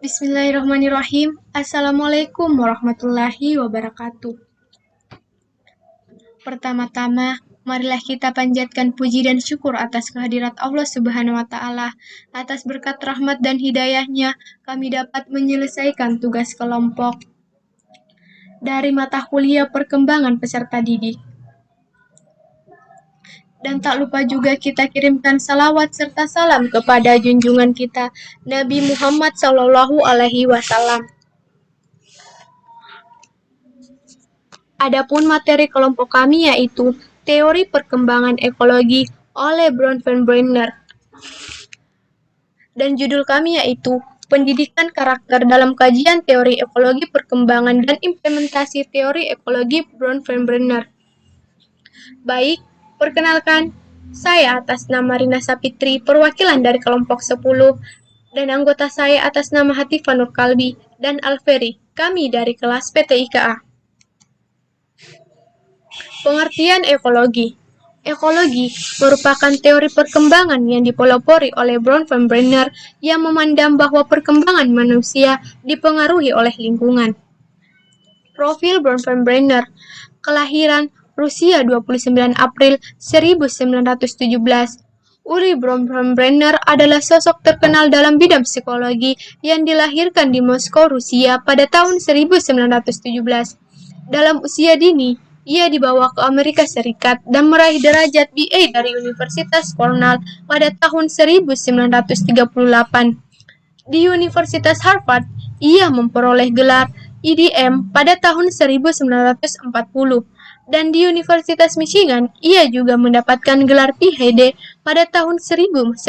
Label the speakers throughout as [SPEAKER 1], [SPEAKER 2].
[SPEAKER 1] Bismillahirrahmanirrahim. Assalamualaikum warahmatullahi wabarakatuh. Pertama-tama, marilah kita panjatkan puji dan syukur atas kehadirat Allah Subhanahu wa Ta'ala. Atas berkat rahmat dan hidayahnya, kami dapat menyelesaikan tugas kelompok dari mata kuliah perkembangan peserta didik. Dan tak lupa juga kita kirimkan salawat serta salam kepada junjungan kita, Nabi Muhammad SAW. Adapun materi kelompok kami yaitu Teori Perkembangan Ekologi oleh Bronfenbrenner. Dan judul kami yaitu Pendidikan Karakter dalam Kajian Teori Ekologi Perkembangan dan Implementasi Teori Ekologi Bronfenbrenner. Baik, perkenalkan, saya atas nama Rina Sapitri, perwakilan dari kelompok 10, dan anggota saya atas nama Hatifah Nur Kalbi dan Alferi, kami dari kelas PTIKA. Pengertian ekologi. Ekologi merupakan teori perkembangan yang dipelopori oleh Bronfenbrenner yang memandang bahwa perkembangan manusia dipengaruhi oleh lingkungan. Profil Bronfenbrenner. Kelahiran Rusia 29 April 1917. Uri Bronfenbrenner adalah sosok terkenal dalam bidang psikologi yang dilahirkan di Moskow, Rusia pada tahun 1917. Dalam usia dini, ia dibawa ke Amerika Serikat dan meraih derajat BA dari Universitas Cornell pada tahun 1938. Di Universitas Harvard, ia memperoleh gelar EDM pada tahun 1940. Dan di Universitas Michigan, ia juga mendapatkan gelar PhD pada tahun 1942.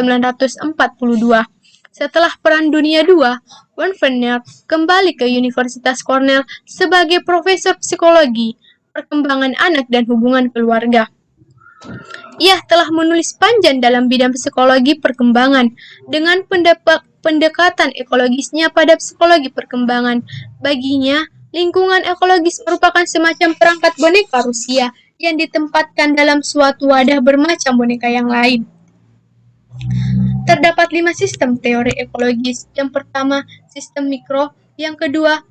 [SPEAKER 1] Setelah Perang Dunia II, Bronfenbrenner kembali ke Universitas Cornell sebagai profesor psikologi, perkembangan anak dan hubungan keluarga. Ia telah menulis panjang dalam bidang psikologi perkembangan dengan pendekatan ekologisnya pada psikologi perkembangan. Baginya, lingkungan ekologis merupakan semacam perangkat boneka Rusia yang ditempatkan dalam suatu wadah bermacam boneka yang lain. Terdapat 5 sistem teori ekologis. Yang pertama, sistem mikro, yang kedua,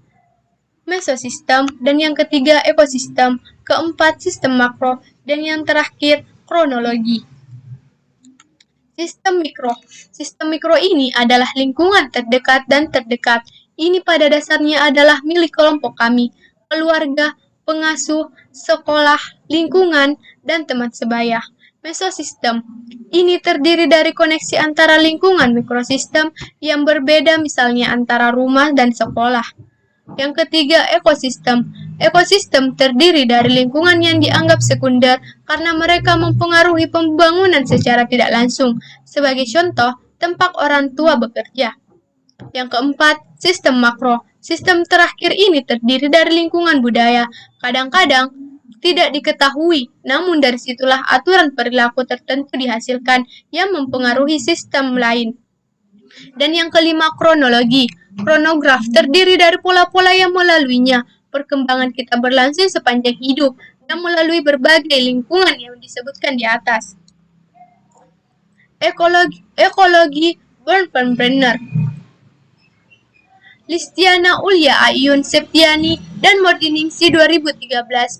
[SPEAKER 1] mesosistem, dan yang ketiga, ekosistem, keempat, sistem makro, dan yang terakhir, kronologi. Sistem mikro. Sistem mikro ini adalah lingkungan terdekat dan terdekat. Ini pada dasarnya adalah milik kelompok kami, keluarga, pengasuh, sekolah, lingkungan, dan teman sebaya. Mesosistem. Ini terdiri dari koneksi antara lingkungan mikrosistem yang berbeda, misalnya antara rumah dan sekolah. Yang ketiga, ekosistem. Ekosistem terdiri dari lingkungan yang dianggap sekunder karena mereka mempengaruhi pembangunan secara tidak langsung. Sebagai contoh, tempat orang tua bekerja. Yang keempat, sistem makro. Sistem terakhir ini terdiri dari lingkungan budaya. Kadang-kadang tidak diketahui, namun dari situlah aturan perilaku tertentu dihasilkan yang mempengaruhi sistem lain. Dan yang kelima, kronologi. Kronograf terdiri dari pola-pola yang melaluinya perkembangan kita berlangsung sepanjang hidup dan melalui berbagai lingkungan yang disebutkan di atas. Ekologi Bronfenbrenner. Listiana Ulya Ayun Septiani dan Mordiningsi 2013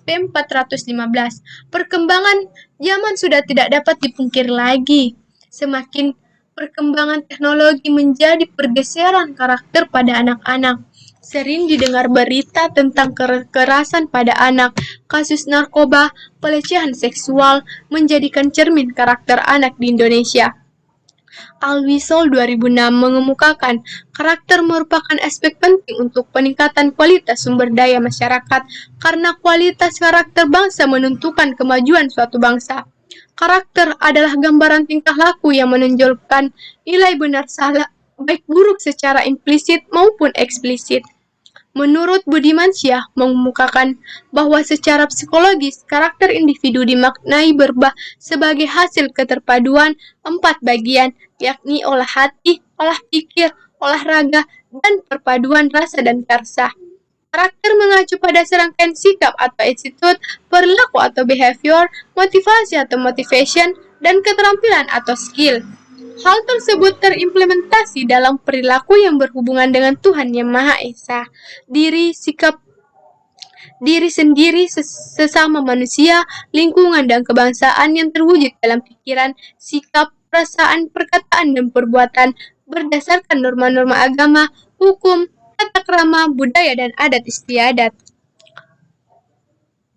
[SPEAKER 1] P415. Perkembangan zaman sudah tidak dapat dipungkir lagi. Semakin perkembangan teknologi menjadi pergeseran karakter pada anak-anak. Sering didengar berita tentang kekerasan pada anak, kasus narkoba, pelecehan seksual menjadikan cermin karakter anak di Indonesia. Alwisol 2006 mengemukakan karakter merupakan aspek penting untuk peningkatan kualitas sumber daya masyarakat karena kualitas karakter bangsa menentukan kemajuan suatu bangsa. Karakter adalah gambaran tingkah laku yang menonjolkan nilai benar salah, baik buruk secara implisit maupun eksplisit. Menurut Budimansyah mengemukakan bahwa secara psikologis, karakter individu dimaknai berubah sebagai hasil keterpaduan 4 bagian, yakni olah hati, olah pikir, olahraga, dan perpaduan rasa dan karsa. Karakter mengacu pada serangkaian sikap atau attitude, perilaku atau behavior, motivasi atau motivation, dan keterampilan atau skill. Hal tersebut terimplementasi dalam perilaku yang berhubungan dengan Tuhan Yang Maha Esa, sikap diri sendiri, sesama manusia, lingkungan, dan kebangsaan yang terwujud dalam pikiran, sikap, perasaan, perkataan, dan perbuatan berdasarkan norma-norma agama, hukum, tata krama, budaya, dan adat istiadat.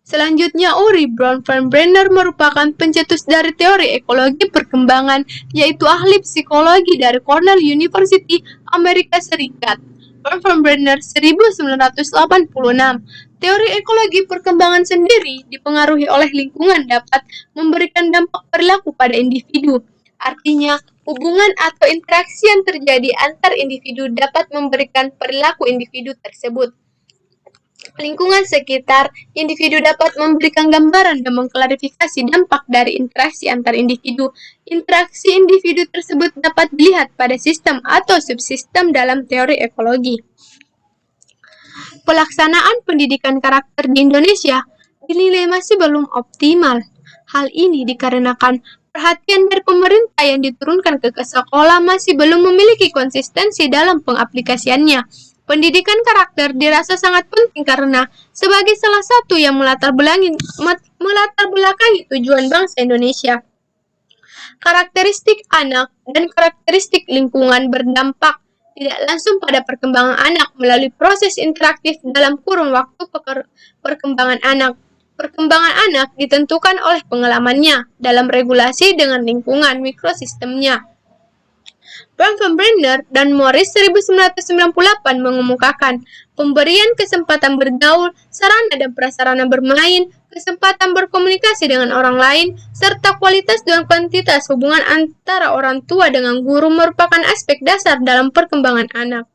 [SPEAKER 1] Selanjutnya, Uri Brown Van Brenner merupakan pencetus dari teori ekologi perkembangan, yaitu ahli psikologi dari Cornell University, Amerika Serikat. Brown Van Brenner 1986. Teori ekologi perkembangan sendiri dipengaruhi oleh lingkungan dapat memberikan dampak perilaku pada individu. Artinya, hubungan atau interaksi yang terjadi antar individu dapat memberikan perilaku individu tersebut. Lingkungan sekitar individu dapat memberikan gambaran dan mengklarifikasi dampak dari interaksi antar individu. Interaksi individu tersebut dapat dilihat pada sistem atau subsistem dalam teori ekologi. Pelaksanaan pendidikan karakter di Indonesia dinilai masih belum optimal. Hal ini dikarenakan perhatian dari pemerintah yang diturunkan ke sekolah masih belum memiliki konsistensi dalam pengaplikasiannya. Pendidikan karakter dirasa sangat penting karena sebagai salah satu yang melatar belakangi tujuan bangsa Indonesia. Karakteristik anak dan karakteristik lingkungan berdampak tidak langsung pada perkembangan anak melalui proses interaktif dalam kurun waktu perkembangan anak. Perkembangan anak ditentukan oleh pengalamannya dalam regulasi dengan lingkungan mikrosistemnya. Brown Van Brenner dan Morris 1998 mengemukakan pemberian kesempatan bergaul, sarana dan prasarana bermain, kesempatan berkomunikasi dengan orang lain, serta kualitas dan kuantitas hubungan antara orang tua dengan guru merupakan aspek dasar dalam perkembangan anak.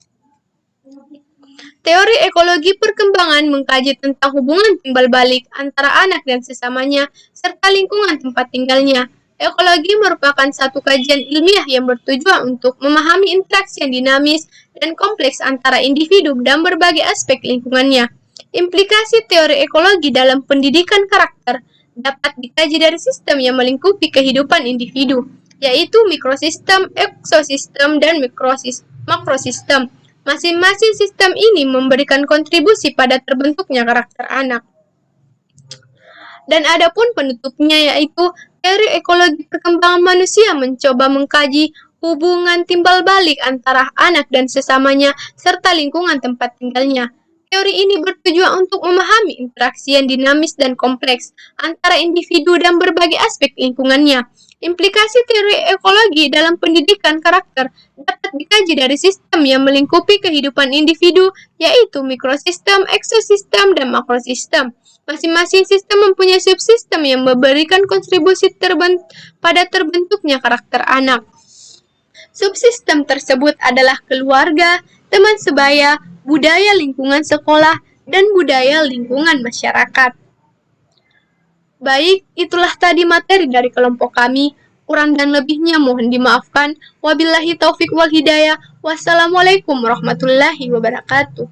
[SPEAKER 1] Teori ekologi perkembangan mengkaji tentang hubungan timbal balik antara anak dan sesamanya, serta lingkungan tempat tinggalnya. Ekologi merupakan satu kajian ilmiah yang bertujuan untuk memahami interaksi yang dinamis dan kompleks antara individu dan berbagai aspek lingkungannya. Implikasi teori ekologi dalam pendidikan karakter dapat dikaji dari sistem yang melingkupi kehidupan individu, yaitu mikrosistem, ekosistem, dan makrosistem. Masing-masing sistem ini memberikan kontribusi pada terbentuknya karakter anak. Dan adapun penutupnya yaitu teori ekologi perkembangan manusia mencoba mengkaji hubungan timbal balik antara anak dan sesamanya serta lingkungan tempat tinggalnya. Teori ini bertujuan untuk memahami interaksi yang dinamis dan kompleks antara individu dan berbagai aspek lingkungannya. Implikasi teori ekologi dalam pendidikan karakter dapat dikaji dari sistem yang melingkupi kehidupan individu, yaitu mikrosistem, ekosistem, dan makrosistem. Masing-masing sistem mempunyai subsistem yang memberikan kontribusi pada terbentuknya karakter anak. Subsistem tersebut adalah keluarga, teman sebaya, budaya lingkungan sekolah, dan budaya lingkungan masyarakat. Baik, itulah tadi materi dari kelompok kami. Kurang dan lebihnya mohon dimaafkan. Wabillahi taufik wal hidayah. Wassalamualaikum warahmatullahi wabarakatuh.